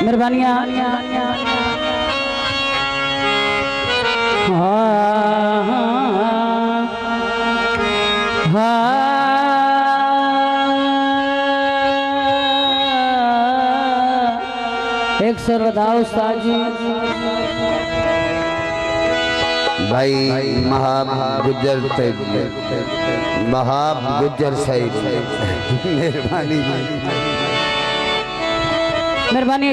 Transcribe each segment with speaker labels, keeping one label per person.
Speaker 1: मेहरबानियां एक सर बताओ उस्ताद जी।
Speaker 2: भाई महाब गुज्जर साहिब मेहरबानी
Speaker 1: मेहरबानी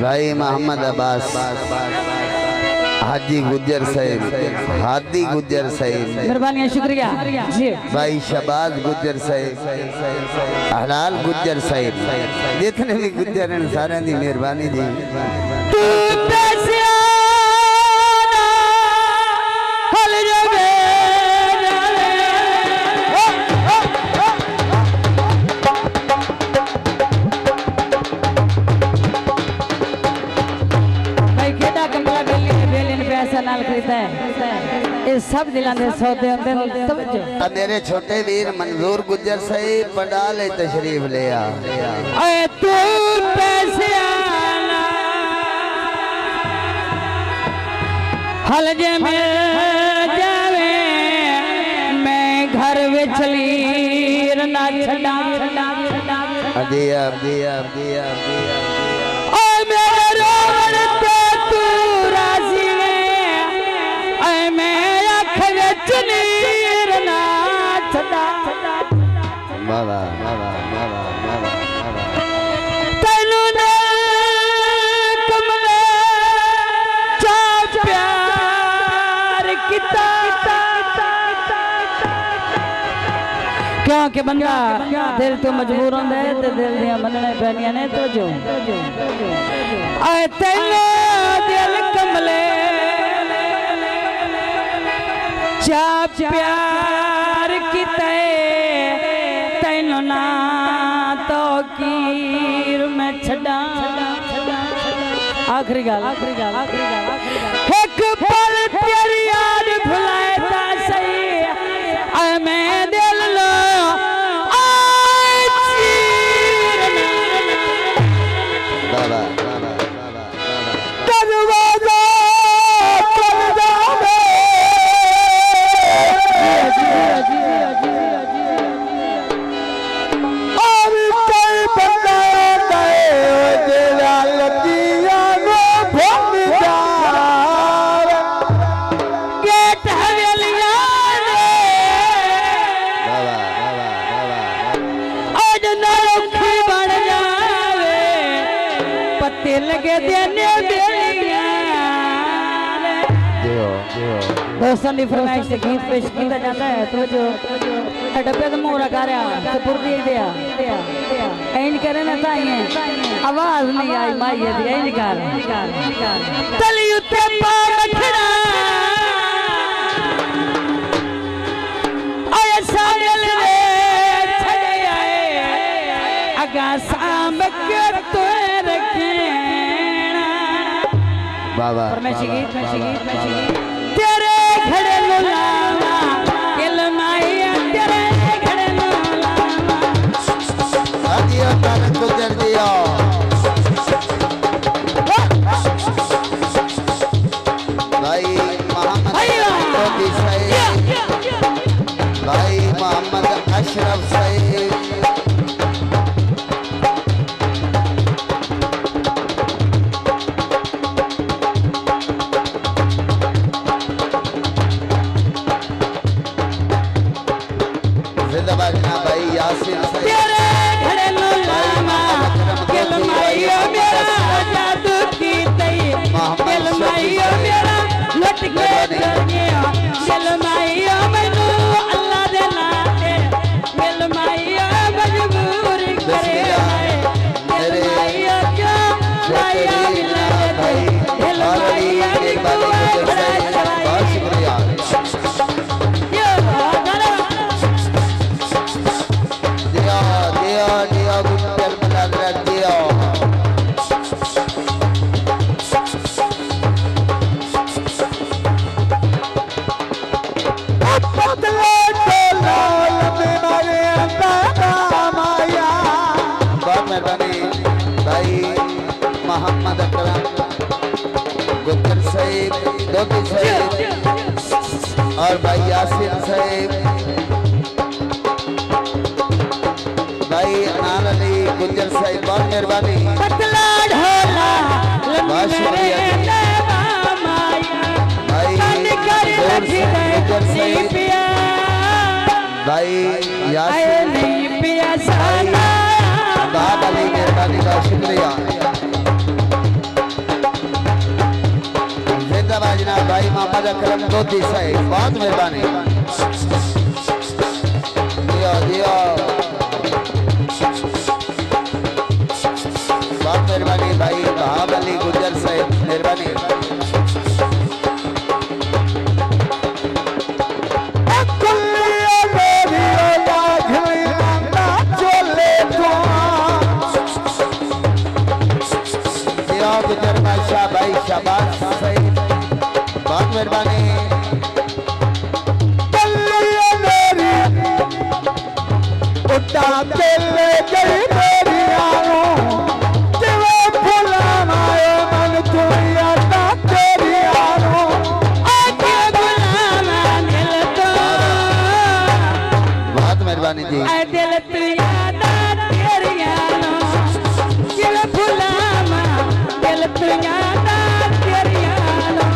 Speaker 2: भाई मोहम्मद अब्बास हाजी गुज्जर साहिब हादी गुज्जर साहिब
Speaker 1: मेहरबानी शुक्रिया जी।
Speaker 2: भाई शबाज गुज्जर साहिब हलाल गुज्जर साहिब जितने भी गुज्जर हैं सारे की मेहरबानी जी।
Speaker 1: सब दिलाने सौदे होते
Speaker 2: मेरे छोटे वीर मंजूर गुज्जर साहिब पंडाल तशरीफ ले आ
Speaker 1: तू पैसे आना हल जे में जावे मैं घर विच लीर ना छड़ा
Speaker 2: दिया दिया दिया बाबा बाबा बाबा बाबा
Speaker 1: तैनू ने कमले चा प्यार किता क्योंकि बंदा दिल तो मजबूर होंदा है ते दिल दियां मनने पैनियां ने तो जो आए तैनू दिल कमले चा प्यार किता ना तो कीर में छड़ा आखिरी गाल एक पल तेरी याद भुलाए ता सही मैं दिल लो
Speaker 2: बाबा
Speaker 1: लगे देने दोस्तों की फरमाइश से गीत पेश किया जाता है तो जो डब्बे का मुंह रखा रहा सुपुर्दी दिया ऐन करे ना ताई आवाज नहीं आई माई दी ऐन निकाल तली उते पार रखना आए सारे ले छड़े आए अगा साम के तो
Speaker 2: बाबा
Speaker 1: तेरे घड़े लो लावा किलमाया तेरे घड़े लो लावा
Speaker 2: दिया तार गुजर दिया भाई मोहम्मद साहिब भाई मोहम्मद अशरफ साहिब मेहरबानी भाई मोहम्मद अकरम गुज्जर साहिब लोधी साहिब और भाई यासिर साहिब भाई अनार अली गुज्जर साहिब बहुत मेहरबानी बहुत शुक्रिया भाई यासिर बाब अली मेहरबानी का शुक्रिया जिंदाबाद जनाब भाई मोहम्मद अकरम लोधी साहिब बहुत मेहरबानी दियो दियो बहुत मेहरबानी भाई बाब अली गुज्जर साहिब मेहरबानी गुजर बादशाह भाई शाबाश सईद बहुत मेहरबानी उठा के ले गई मेरी आंखों तेरे बुलावे मन तू याद तेरी आंखों आके बुलाना दिल तो बहुत मेहरबानी जी ऐ दिल तू याद तेरी आंखों दिल बुलाना दिल तू याद तेरी आंखों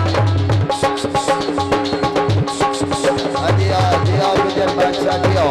Speaker 2: दिया गुजर बादशाह दिया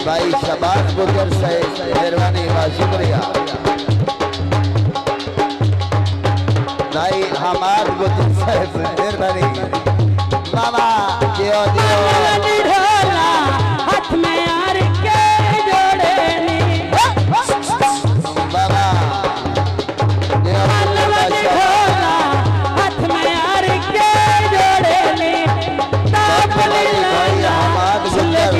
Speaker 2: भाई शाबाश गुजर साहिब मेहरबानी व शुक्रिया भाई हमाद गुजर साहिब मेहरबानी बाबा दियो दियो हाथ में यार के जोड़े नी बाबा दियो हाथ में यार के जोड़े नी भाई हमाद गुजर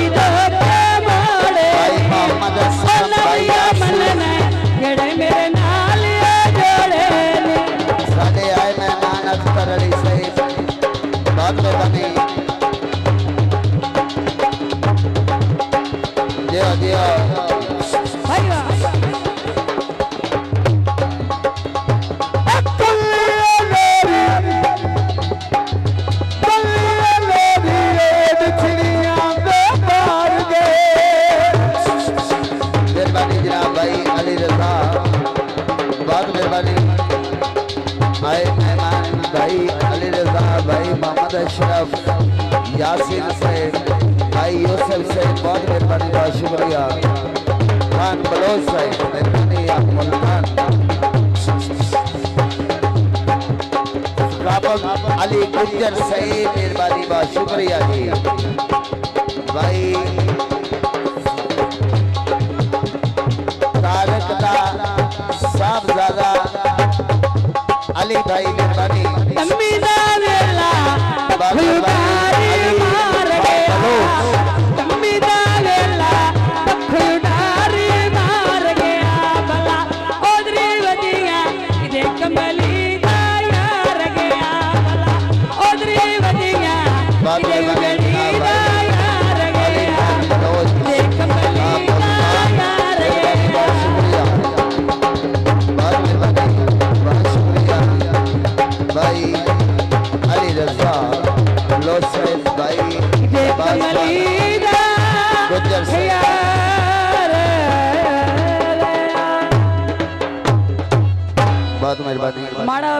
Speaker 2: भाई अली रजा भाई मोहम्मद अशरफ यासिर साहिब भाई यूसुफ साहिब बहुत मेहरबानी बहुत शुक्रिया खान बलोच साहिब मेहरबानी आप मुल्तान अली गुज्जर साहिब मेहरबानी बहुत शुक्रिया जी भाई तारक दा साहबजादा अली भाई मेहरबानी
Speaker 1: अम्मी दा वेला पखुड़ारी मार गया अम्मी दा वेला पखुड़ारी मार गया भला ओदरी वदिया इदे कमली दा यार गया भला ओदरी वदिया इदे कमली दा यार गया इदे कमली दा यार गया
Speaker 2: भाई अली रजा लोसेफ भाई गुजर से बहुत मेहरबानी।
Speaker 1: माड़ा